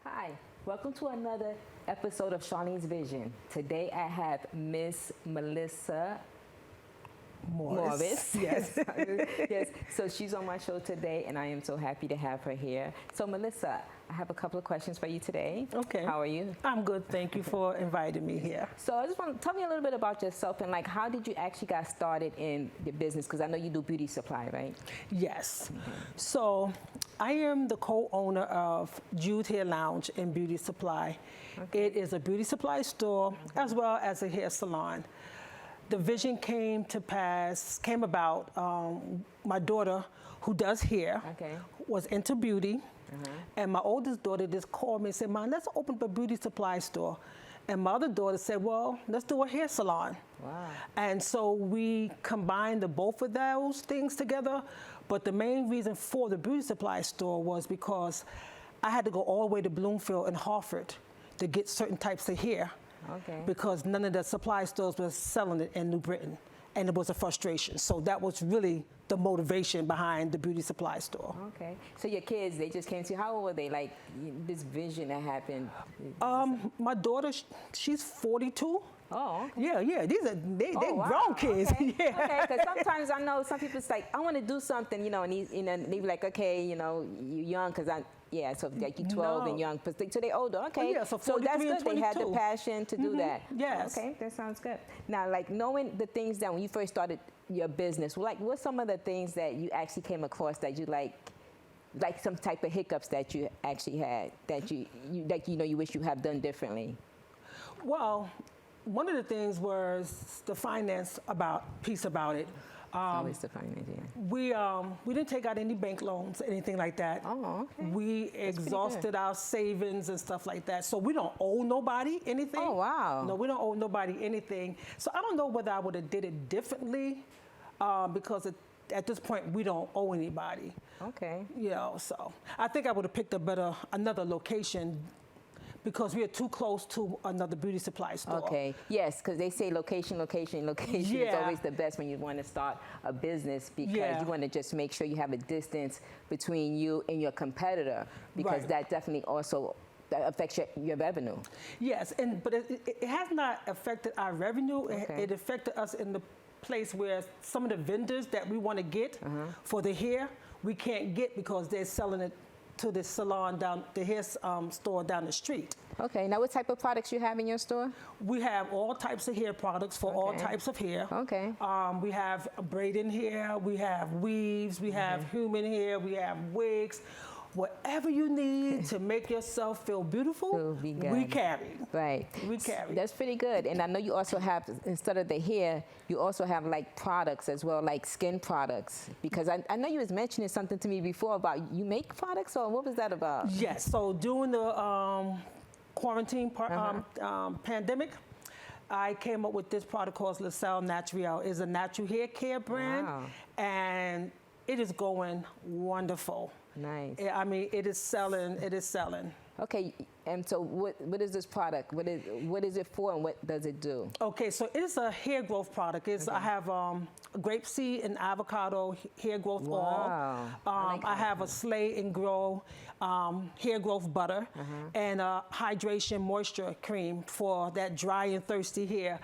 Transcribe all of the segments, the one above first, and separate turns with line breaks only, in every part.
Hi, welcome to another episode of Charlene's Vision. Today I have Miss Malisa Morris. Yes. Yes. So she's on my show today, and I am so happy to have her here. So Malisa, I have a couple of questions for you today.
Okay.
How are you?
I'm good. Thank you for inviting me here.
So I just want to tell me a little bit about yourself and like how did you actually got started in the business? Because I know you do beauty supply, right?
Yes. So I am the co-owner of Jude Hair Lounge and Beauty Supply. Okay. It is a beauty supply store as well as a hair salon. The vision came about, my daughter, who does hair, was into beauty, and my oldest daughter just called me and said, Mom, let's open up a beauty supply store. And my other daughter said, well, let's do a hair salon.
Wow.
And so we combined both of those things together, but the main reason for the beauty supply store was because I had to go all the way to Bloomfield and Hartford to get certain types of hair.
Okay.
Because none of the supply stores was selling it in New Britain, and it was a frustration. So that was really the motivation behind the beauty supply store.
Okay. So your kids, they just came to you. How old were they? Like this vision that happened?
My daughter, she's 42.
Oh, okay.
Yeah. They
wow.
grown kids.
Okay.
Yeah.
Okay, because sometimes I know some people, it's like, I want to do something, you know, and they be like, okay, you know, you're young, because so like you're 12 and young, but so they're older, okay.
Oh, yeah, so
that's good. They had the
22.
passion to do that.
Yes.
Okay, that sounds good. Now, like knowing the things that when you first started your business, like what's some of the things that you actually came across that you like some type of hiccups that you actually had that you wish you had done differently?
Well, one of the things was the finance piece about it.
Always the finance,
yeah. We didn't take out any bank loans, anything like that.
Oh, okay.
We exhausted our savings and stuff like that. So we don't owe nobody anything.
Oh, wow.
No, we don't owe nobody anything. So I don't know whether I would have did it differently because at this point we don't owe anybody.
Okay.
You know, so I think I would have picked another location because we are too close to another beauty supply store.
Okay, yes, because they say location is always the best when you want to start a business because you want to just make sure you have a distance between you and your competitor because that definitely also affects your revenue.
Yes, but it has not affected our revenue. Okay. It affected us in the place where some of the vendors that we want to get for the hair, we can't get because they're selling it to the salon the hair store down the street.
Okay, now what type of products you have in your store?
We have all types of hair products for all types of hair.
Okay.
We have braiding hair, we have weaves, we have human hair, we have wigs. Whatever you need to make yourself feel beautiful, we carry.
Right.
We carry.
That's pretty good. And I know you also have, instead of the hair, you also have like products as well, like skin products. Because I know you was mentioning something to me before about you make products, or what was that about?
Yes. So during the quarantine pandemic, I came up with this product called La Salle Naturelle. It's a natural hair care brand, and it is going wonderful.
Nice.
I mean, it is selling. It is selling.
Okay, and so what is this product? What is it for, and what does it do?
Okay, so it's a hair growth product. I have grapeseed and avocado hair growth oil. I have a Slay and Grow hair growth butter and a hydration moisture cream for that dry and thirsty hair.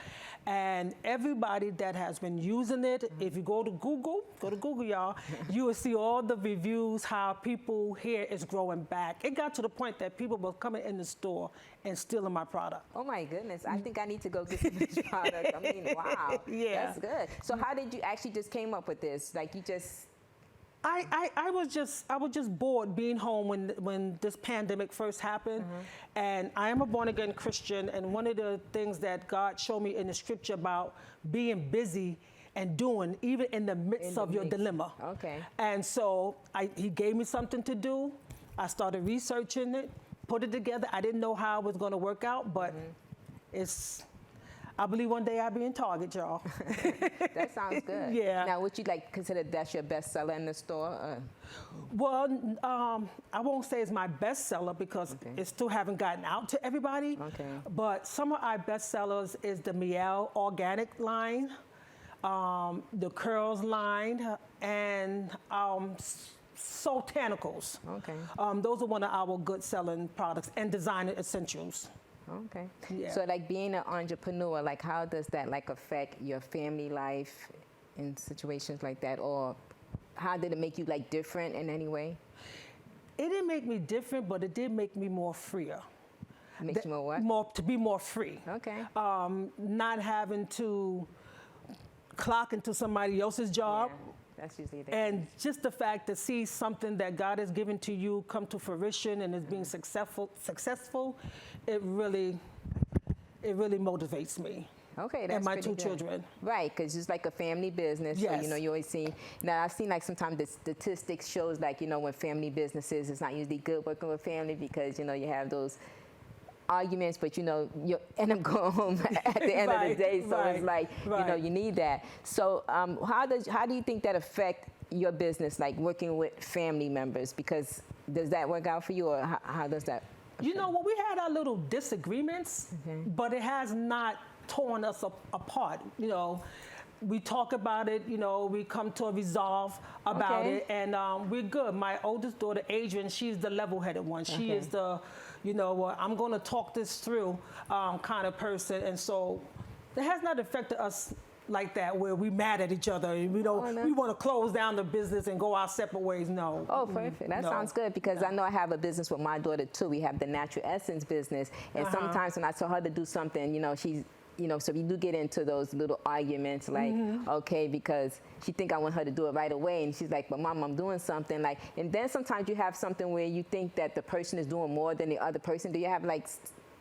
And everybody that has been using it, if you go to Google, y'all, you will see all the reviews, how people hair is growing back. It got to the point that people were coming in the store and stealing my product.
Oh my goodness, I think I need to go get some of this product. I mean, wow, that's good. So how did you actually just came up with this? Like you just...
I was just bored being home when this pandemic first happened, and I am a born-again Christian, and one of the things that God showed me in the scripture about being busy and doing, even in the midst of your dilemma. Okay. And so he gave me something to do. I started researching it, put it together. I didn't know how it was going to work out, but I believe one day I'll be in Target, y'all.
That sounds good.
Yeah.
Now, would you consider that's your best seller in the store?
Well, I won't say it's my best seller because it still haven't gotten out to everybody. Okay. But some of our best sellers is the Miel organic line. the curls line, and Sotanicals.
Okay.
Those are one of our good selling products, and designer essentials.
Okay.
Yeah.
So like being an entrepreneur, like how does that like affect your family life in situations like that, or how did it make you like different in any way?
It didn't make me different, but it did make me more freer.
Makes you more what?
To be more free.
Okay.
Not having to clock into somebody else's job.
Yeah, that's usually the
And just the fact to see something that God has given to you come to fruition and is being successful, it really motivates me.
Okay, that's
and my
pretty
two
good.
children.
Right, because it's like a family business.
Yes.
So, you know, you always see. Now, I've seen like sometimes the statistics shows like, you know, when family businesses, it's not usually good working with family because, you know, you have those arguments, but, you know, you end up going home at the end of the day. So it's like, you know, you need that. So how do you think that affect your business, like working with family members? Because does that work out for you, or how does that?
You know, well, we had our little disagreements, but it has not torn us apart. You know, we talk about it, you know, we come to a resolve about it, and we're good. My oldest daughter, Adrian, she's the level-headed one. She is the, you know, I'm going to talk this through kind of person. And so it has not affected us like that, where we mad at each other and we want to close down the business and go our separate ways. No.
Oh, perfect. That sounds good, because I know I have a business with my daughter too. We have the Natural Essence business, and sometimes when I tell her to do something, you know, she's, you know, so we do get into those little arguments, like, okay, because she think I want her to do it right away, and she's like, but Mom, I'm doing something, like, and then sometimes you have something where you think that the person is doing more than the other person. Do you have like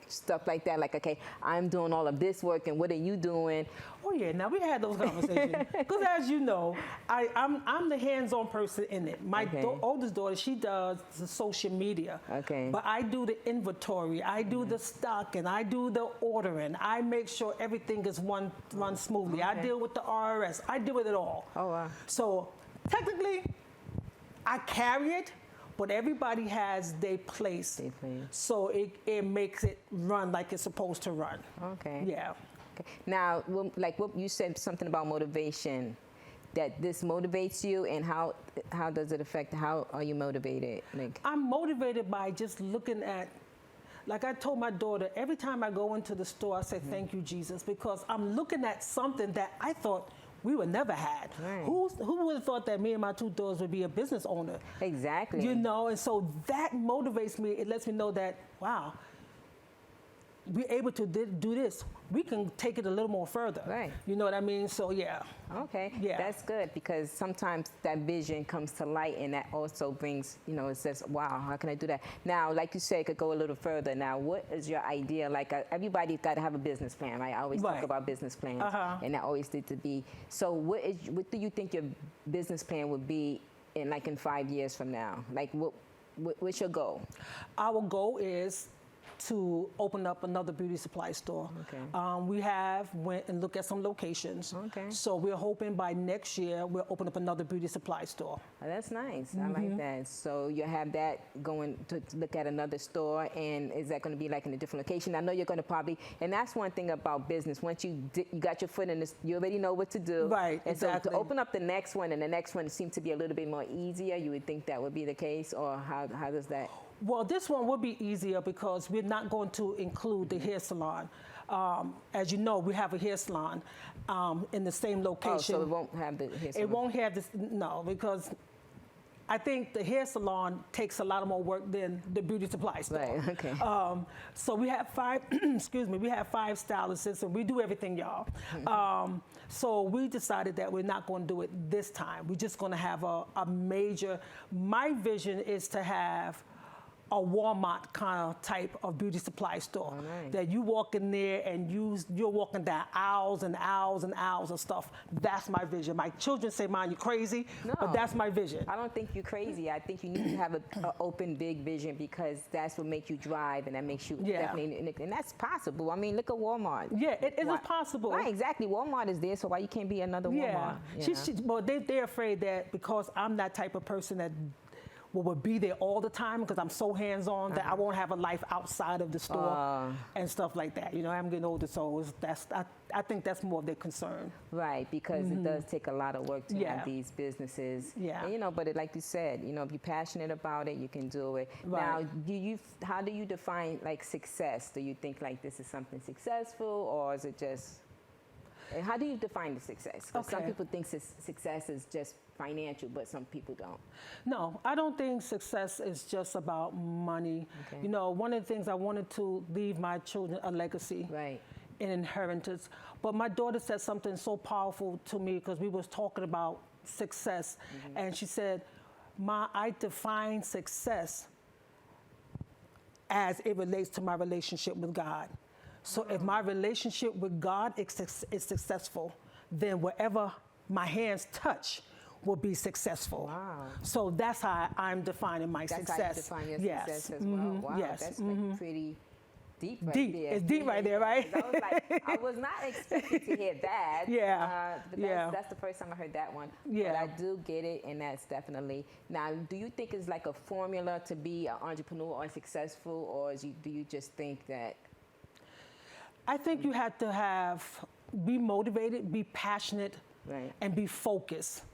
stuff like that, like, okay, I'm doing all of this work, and what are you doing?
Oh yeah, now we had those conversations, because as you know, I'm the hands-on person in it. My oldest daughter, she does the social media, but I do the inventory, I do the stock, and I do the ordering. I make sure everything is run smoothly. I deal with the RRS. I deal with it all. Oh wow! So technically, I carry it, but everybody has their place. So it makes it run like it's supposed to run. Okay. Yeah.
Okay. Now, like what you said, something about motivation, that this motivates you, and how does it affect, how are you motivated? Like,
I'm motivated by just looking at, like I told my daughter, every time I go into the store, I say, thank you, Jesus, because I'm looking at something that I thought we would never had. Right. Who would have thought that me and my two daughters would be a business owner?
Exactly.
You know, and so that motivates me. It lets me know that, wow, we're able to do this. We can take it a little more further. Right. You know what I mean? So yeah.
Okay. Yeah. That's good, because sometimes that vision comes to light, and that also brings, you know, it says, wow, how can I do that? Now, like you said, it could go a little further. Now, what is your idea? Like, everybody's got to have a business plan, right? I always talk about business plans, and that always need to be. So what do you think your business plan would be in 5 years from now? Like, what's your goal?
Our goal is to open up another beauty supply store. We went and looked at some locations. So we're hoping by next year we'll open up another beauty supply store.
Oh, that's nice. I like that. So you have that going to look at another store, and is that going to be like in a different location? I know you're going to probably, and that's one thing about business. Once you got your foot in this, you already know what to do. Right. And so to open up the next one, and the next one seems to be a little bit more easier, you would think that would be the case, or how does that?
Well, this one will be easier because we're not going to include the hair salon. As you know, we have a hair salon in the same location.
Oh, so it won't have the hair salon?
It won't have this, no, because I think the hair salon takes a lot more work than the beauty supply store.
Right, okay.
So we have 5, excuse me, we have 5 stylists, and we do everything, y'all. So we decided that we're not going to do it this time. We're just going to have a major, my vision is to have a Walmart kind of type of beauty supply store. That you walk in there and you're walking down aisles and aisles and aisles of stuff. That's my vision. My children say, Mom, you're crazy, but that's my vision.
I don't think you're crazy. I think you need to have an open, big vision, because that's what makes you drive, and that makes you definitely, and that's possible. I mean, look at Walmart.
Yeah, it is possible.
Right, exactly. Walmart is there, so why you can't be another Walmart?
Well, they're afraid that because I'm that type of person that will be there all the time because I'm so hands-on that I won't have a life outside of the store and stuff like that. You know, I'm getting older, so I think that's more of their concern.
Right, because it does take a lot of work to have these businesses.
Yeah.
And, you know, but like you said, you know, if you're passionate about it, you can do it.
Right.
Now, how do you define like success? Do you think like this is something successful, or is it just? And how do you define the success? Because some people think success is just financial, but some people don't.
No, I don't think success is just about money.
Okay.
You know, one of the things I wanted to leave my children a legacy.
Right.
An inheritance. But my daughter said something so powerful to me because we was talking about success. And she said, Ma, I define success as it relates to my relationship with God. So if my relationship with God is successful, then whatever my hands touch will be successful.
Wow.
So that's how I'm defining my success.
That's how you define your success as well. Wow,
Yes.
that's like pretty deep right
Deep.
there.
It's deep right there, right?
I was like, I was not expecting to hear that.
Yeah.
That's the first time I heard that one.
Yeah.
But I do get it, and that's definitely. Now, do you think it's like a formula to be an entrepreneur or successful, or do you just think that?
I think you have to be motivated, be passionate,
Right.
and be focused.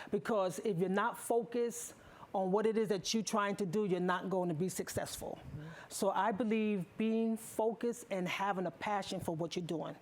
Because if you're not focused on what it is that you're trying to do, you're not going to be successful. So I believe being focused and having a passion for what you're doing.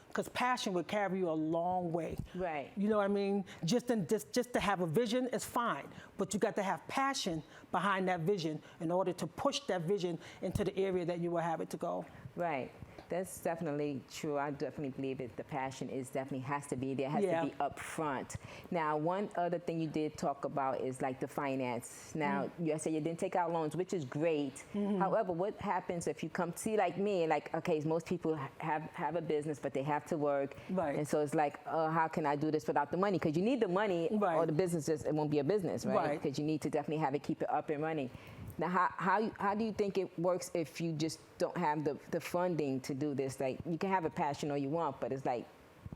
Because passion will carry you a long way.
Right.
You know what I mean? Just to have a vision is fine, but you got to have passion behind that vision in order to push that vision into the area that you will have it to go.
Right. That's definitely true. I definitely believe it. The passion has to be there. It has to be up front. Now, one other thing you did talk about is like the finance. Now, you said you didn't take out loans, which is great. However, what happens if you come see like me? Like, okay, most people have a business, but they have to work.
Right.
And so it's like, how can I do this without the money? Because you need the money, or the business it won't be a business, right?
Right.
Because you need to definitely have it, keep it up and running. Now, how do you think it works if you just don't have the funding to do this? Like, you can have a passion all you want, but it's like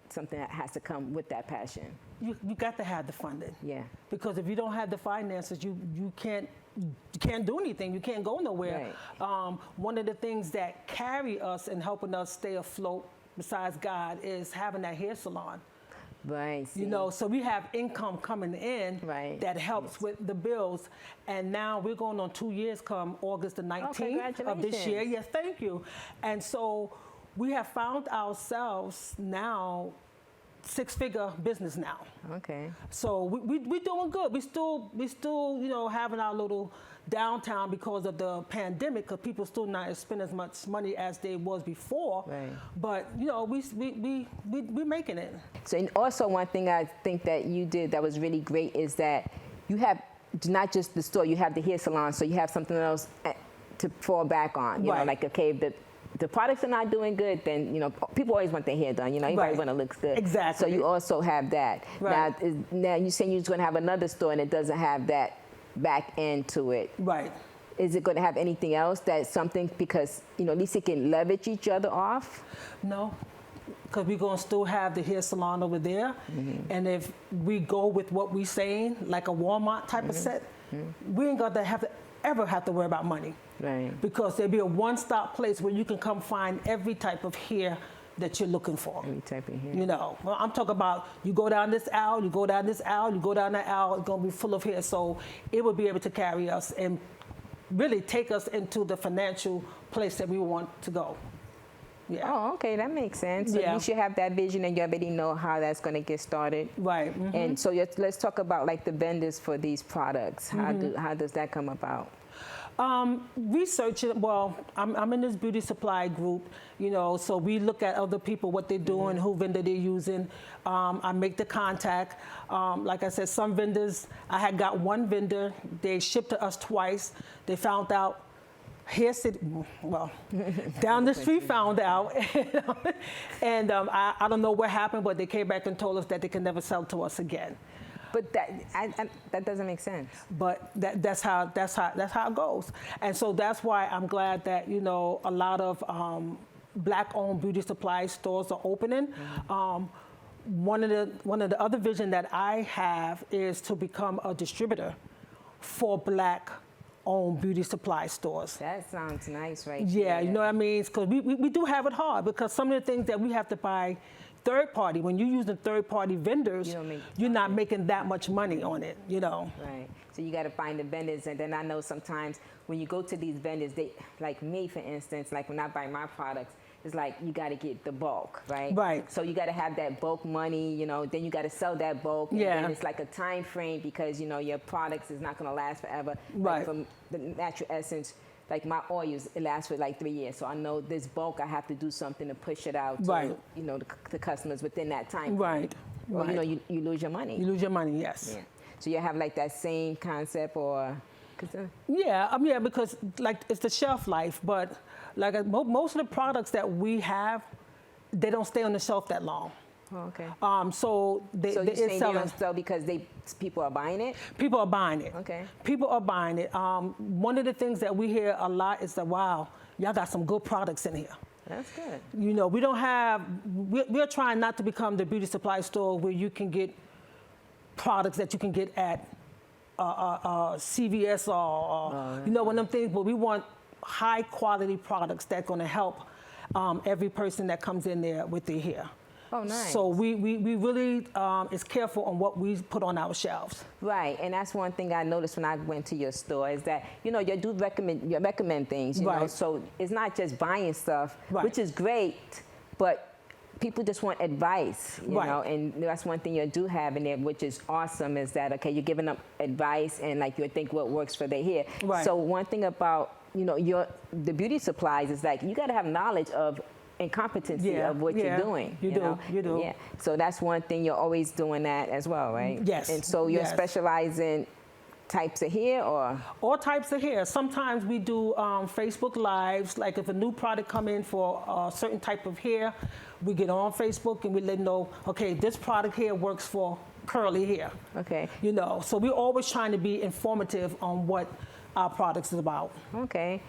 something that has to come with that passion.
You got to have the funding.
Yeah.
Because if you don't have the finances, you can't do anything. You can't go nowhere.
Right.
One of the things that carry us and helping us stay afloat, besides God, is having that hair salon.
Right.
You know, so we have income coming in that helps with the bills. And now we're going on 2 years come August the 19th of this year. Yes, thank you. And so we have found ourselves now six-figure business now.
Okay.
So we're doing good. We still, you know, having our little downtown because of the pandemic, because people still not spend as much money as they was before.
Right.
But you know, we're making it.
So, and also one thing I think that you did that was really great is that you have not just the store, you have the hair salon, so you have something else to fall back on. You know, like, okay, if the products are not doing good, then, you know, people always want their hair done. You know, everybody want to look good.
Exactly.
So you also have that.
Right.
Now you're saying you're going to have another store and it doesn't have that back end to it.
Right.
Is it going to have anything else that's something, because, you know, at least it can leverage each other off?
No, because we're going to still have the hair salon over there. And if we go with what we're saying, like a Walmart type of set, we ain't going to ever have to worry about money.
Right.
Because there'll be a one-stop place where you can come find every type of hair that you're looking for.
Every type of hair.
You know, well, I'm talking about you go down this aisle, you go down this aisle, you go down that aisle, it's going to be full of hair. So it will be able to carry us and really take us into the financial place that we want to go. Yeah.
Oh, okay, that makes sense. So you should have that vision and you already know how that's going to get started.
Right.
And so let's talk about like the vendors for these products. How does that come about?
Researching, well, I'm in this beauty supply group, you know, so we look at other people, what they're doing, who vendor they're using. I make the contact. Like I said, some vendors, I had got one vendor, they shipped to us twice. They found out Hair City, well, down the street found out. And I don't know what happened, but they came back and told us that they can never sell to us again.
But that doesn't make sense.
But that's how it goes. And so that's why I'm glad that, you know, a lot of Black-owned beauty supply stores are opening. One of the other vision that I have is to become a distributor for Black-owned beauty supply stores.
That sounds nice, right?
Yeah, you know what I mean? Because we do have it hard, because some of the things that we have to buy third party, when you're using third party vendors, you're not making that much money on it, you know.
Right. So you got to find the vendors, and then I know sometimes when you go to these vendors, they, like me, for instance, like when I buy my products, it's like you got to get the bulk, right?
Right.
So you got to have that bulk money, you know, then you got to sell that bulk. And
Yeah.
then it's like a time frame, because, you know, your products is not going to last forever.
Right.
Like from the natural essence, like my oils, it lasts for like 3 years. So I know this bulk, I have to do something to push it out to,
Right.
you know, the customers within that time frame.
Right.
Or, you
Right.
know, you lose your money.
You lose your money, yes.
Yeah. So you have like that same concept, or?
Yeah, yeah, because like it's the shelf life, but like most of the products that we have, they don't stay on the shelf that long.
Oh, okay.
So
So you're
it's
saying they
selling.
don't sell because people are buying it?
People are buying it.
Okay.
People are buying it. One of the things that we hear a lot is that, wow, y'all got some good products in here.
That's good.
You know, we don't have, we're trying not to become the beauty supply store where you can get products that you can get at CVS or you know, one of them things, but we want high quality products that are going to help every person that comes in there with their hair.
Oh, nice.
So we really is careful on what we put on our shelves.
Right, and that's one thing I noticed when I went to your store is that, you know, you recommend things, you know,
Right.
so it's not just buying stuff,
Right.
which is great, but people just want advice, you
Right.
know, and that's one thing you do have in there, which is awesome, is that, okay, you're giving them advice and like you think what works for their hair.
Right.
So one thing about, you know, the beauty supplies is like you got to have knowledge of and competency
Yeah,
of what
yeah,
you're doing.
you do,
know?
you do.
Yeah. So that's one thing, you're always doing that as well, right?
Yes,
And so you're
yes.
specializing types of hair, or?
All types of hair. Sometimes we do Facebook Lives, like if a new product come in for a certain type of hair, we get on Facebook and we let them know, okay, this product here works for curly hair.
Okay.
You know, so we're always trying to be informative on what our products is about.
Okay.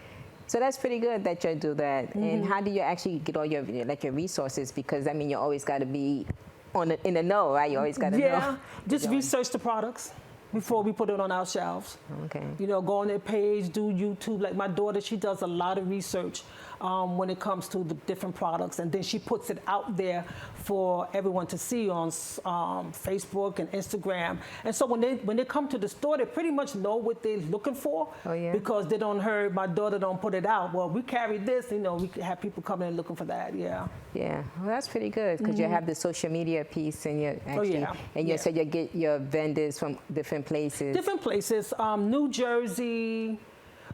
So that's pretty good that you do that.
Mm-hmm.
And how do you actually get all your resources? Because I mean, you always got to be in the know, right? You always got to know.
Yeah, just research the products before we put it on our shelves.
Okay.
You know, go on their page, do YouTube. Like my daughter, she does a lot of research when it comes to the different products, and then she puts it out there for everyone to see on Facebook and Instagram. And so when they come to the store, they pretty much know what they're looking for.
Oh, yeah?
Because they don't heard my daughter don't put it out. Well, we carry this, you know, we can have people coming in looking for that. Yeah.
Yeah, well, that's pretty good, because you have the social media piece, and you actually,
yeah,
and you
yeah.
said you get your vendors from different places.
Different places, New Jersey.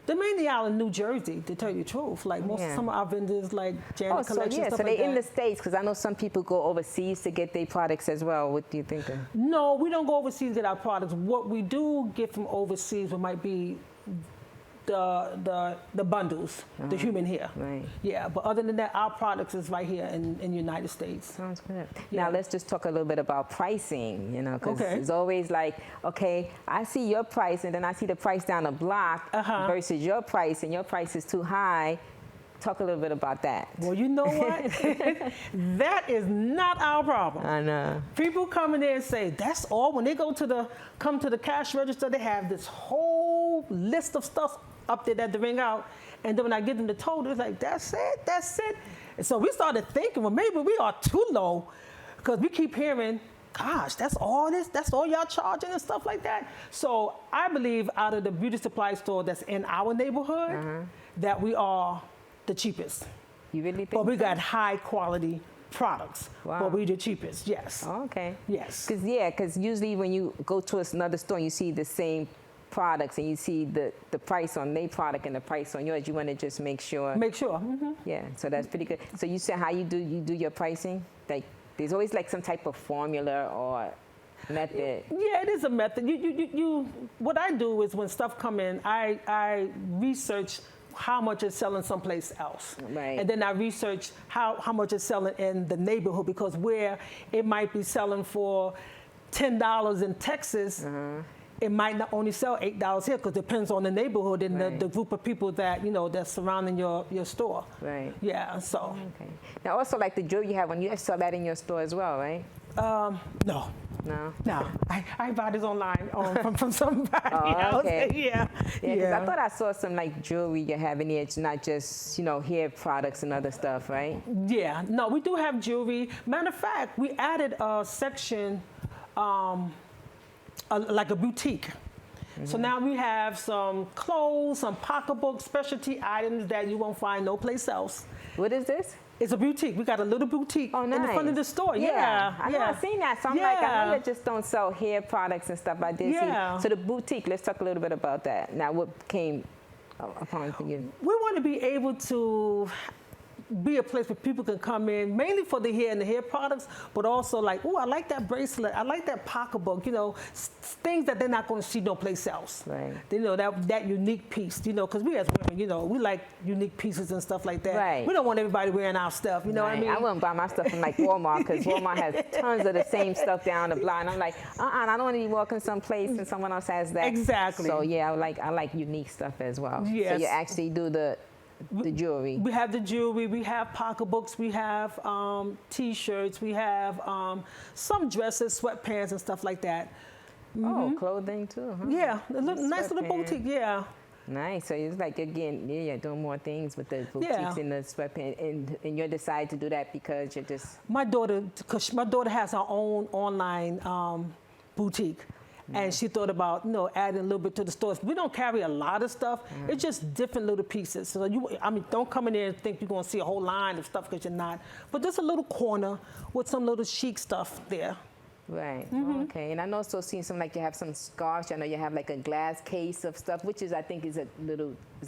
They're mainly out in New Jersey, to tell you the truth. Like some of our vendors, like Janet
Oh, so
Collection,
yeah,
stuff
so they're
like
in the
that.
States, because I know some people go overseas to get their products as well. What do you think of?
No, we don't go overseas to get our products. What we do get from overseas might be the bundles, the human hair.
Right.
Yeah, but other than that, our products is right here in the United States.
Sounds good.
Yeah.
Now let's just talk a little bit about pricing, you know, because
Okay.
it's always like, okay, I see your price and then I see the price down the block versus your price, and your price is too high. Talk a little bit about that.
Well, you know what? That is not our problem.
I know.
People come in there and say, that's all. When they come to the cash register, they have this whole list of stuff up there that they ring out. And then when I give them the total, it's like, that's it. And so we started thinking, well, maybe we are too low, because we keep hearing, gosh, that's all y'all charging and stuff like that. So I believe out of the beauty supply store that's in our neighborhood, that we are the cheapest.
You really think?
But we got high quality products.
Wow.
But we the cheapest, yes.
Oh, okay.
Yes.
Because usually when you go to another store and you see the same products and you see the price on their product and the price on yours, you want to just make sure.
Make sure. Mm-hmm.
Yeah, so that's pretty good. So you said how you do your pricing? Like there's always like some type of formula or method.
Yeah, it is a method. You what I do is when stuff come in, I research how much it's selling someplace else.
Right.
And then I research how much it's selling in the neighborhood, because where it might be selling for $10 in Texas, it might not only sell $8 here, because it depends on the neighborhood and
Right.
the group of people that, you know, that's surrounding your store.
Right.
Yeah, so.
Okay. Now also like the jewelry you have, when you sell that in your store as well, right?
No.
No?
No, I bought this online from somebody else.
Okay.
Yeah.
Yeah, because I thought I saw some like jewelry you have in here. It's not just, hair products and other stuff, right?
Yeah. No, we do have jewelry. Matter of fact, we added a section, like a boutique. So now we have some clothes, some pocketbooks, specialty items that you won't find no place else.
What is this?
It's a boutique. We got a little boutique in the front of the store. Yeah.
I know, I've seen that. So I'm like, I know you just don't sell hair products and stuff. I did see. So the boutique, let's talk a little bit about that. Now, what came upon for you?
We want to be able to be a place where people can come in, mainly for the hair and the hair products, but also like, oh, I like that bracelet, I like that pocketbook, things that they're not going to see no place else.
Right.
That unique piece, because we as women, we like unique pieces and stuff like that.
Right.
We don't want everybody wearing our stuff, you know what I mean?
I wouldn't buy my stuff from like Walmart because Walmart has tons of the same stuff down the block. And I'm like, I don't want to be walking someplace and someone else has that.
Exactly.
So yeah, I like unique stuff as well.
Yes.
So you actually do the jewelry.
We have the jewelry, we have pocketbooks, we have T-shirts, we have some dresses, sweatpants and stuff like that.
Oh, clothing too, huh?
Yeah, nice little boutique, yeah.
Nice. So it's like, again, you're doing more things with the boutiques and the sweatpants. And you decide to do that because you're just...
My daughter has her own online boutique. And she thought about, adding a little bit to the stores. We don't carry a lot of stuff. It's just different little pieces. So don't come in there and think you're going to see a whole line of stuff because you're not. But there's a little corner with some little chic stuff there.
Right. Okay. And I also seen some, like you have some scarves. I know you have like a glass case of stuff, which I think is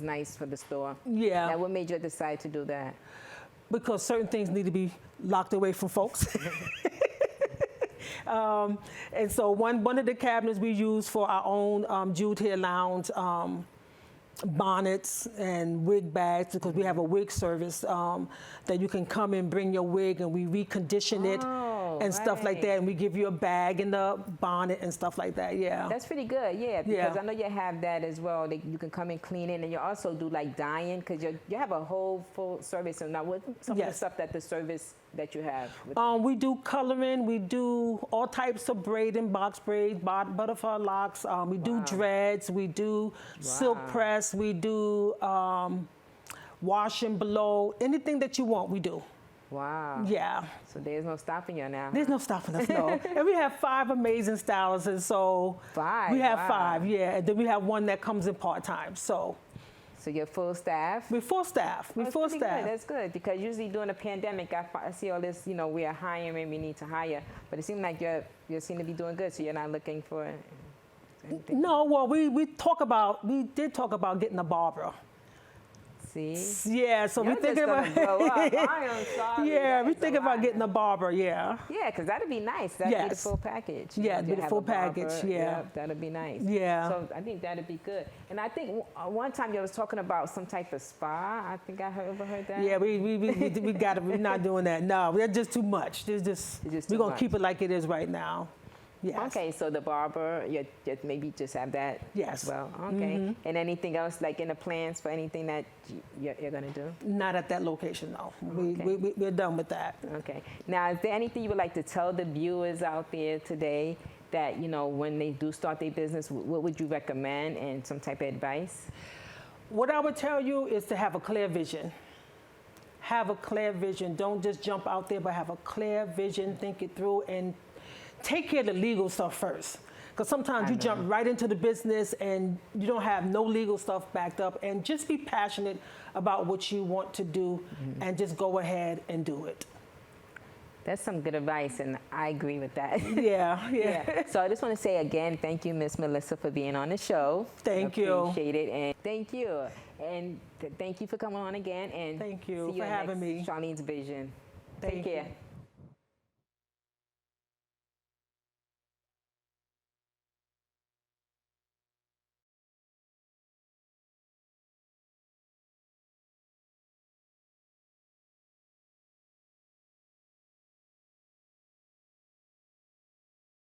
nice for the store.
Yeah.
Now, what made you decide to do that?
Because certain things need to be locked away from folks. And so one of the cabinets we use for our own Jeweled Hair Lounge bonnets and wig bags, because we have a wig service that you can come and bring your wig and we recondition it and stuff like that, and we give you a bag and a bonnet and stuff like that. Yeah,
that's pretty good. Yeah, because I know you have that as well. You can come and clean it, and you also do like dyeing, because you have a whole full service. And now, what some of the stuff that you have?
We do coloring. We do all types of braiding, box braids, butterfly locks. We do dreads. We do silk press. We do wash and blow. Anything that you want, we do.
Wow.
Yeah.
So there's no stopping you now.
There's no stopping us, no. And we have 5 amazing stylists, and so
5.
We have 5, yeah. And then we have one that comes in part-time. So
you're full staff?
We're full staff. We're full staff.
That's good, because usually during a pandemic, I see all this, we are hiring, we need to hire. But it seems like you seem to be doing good, so you're not looking for anything.
No, well, we did talk about getting a barber.
See?
Yeah, so we're thinking about
blow up. I am sorry.
Yeah, we're thinking about getting a barber, yeah.
Yeah, because that'd be nice. That'd be the full package.
Yeah, it'd be the full package, yeah.
That'd be nice.
Yeah.
So I think that'd be good. And I think one time you was talking about some type of spa. I think I overheard that.
Yeah, we got it. We're not doing that. No, that's just too much. We're going to keep it like it is right now. Yes.
Okay, so the barber, you maybe just have that as well. Okay. And anything else, like in the plans for anything that you're going to do?
Not at that location, no. We're done with that.
Okay. Now, is there anything you would like to tell the viewers out there today that, when they do start their business, what would you recommend and some type of advice?
What I would tell you is to have a clear vision. Have a clear vision. Don't just jump out there, but have a clear vision, think it through, and take care of the legal stuff first, because sometimes you jump right into the business and you don't have no legal stuff backed up. And just be passionate about what you want to do and just go ahead and do it.
That's some good advice, and I agree with that.
Yeah.
So I just want to say again, thank you, Miss Malisa, for being on the show.
Thank you.
Appreciate it, and thank you. And thank you for coming on again. And
thank you
see you
for having me.
Charlene's Vision. Take care.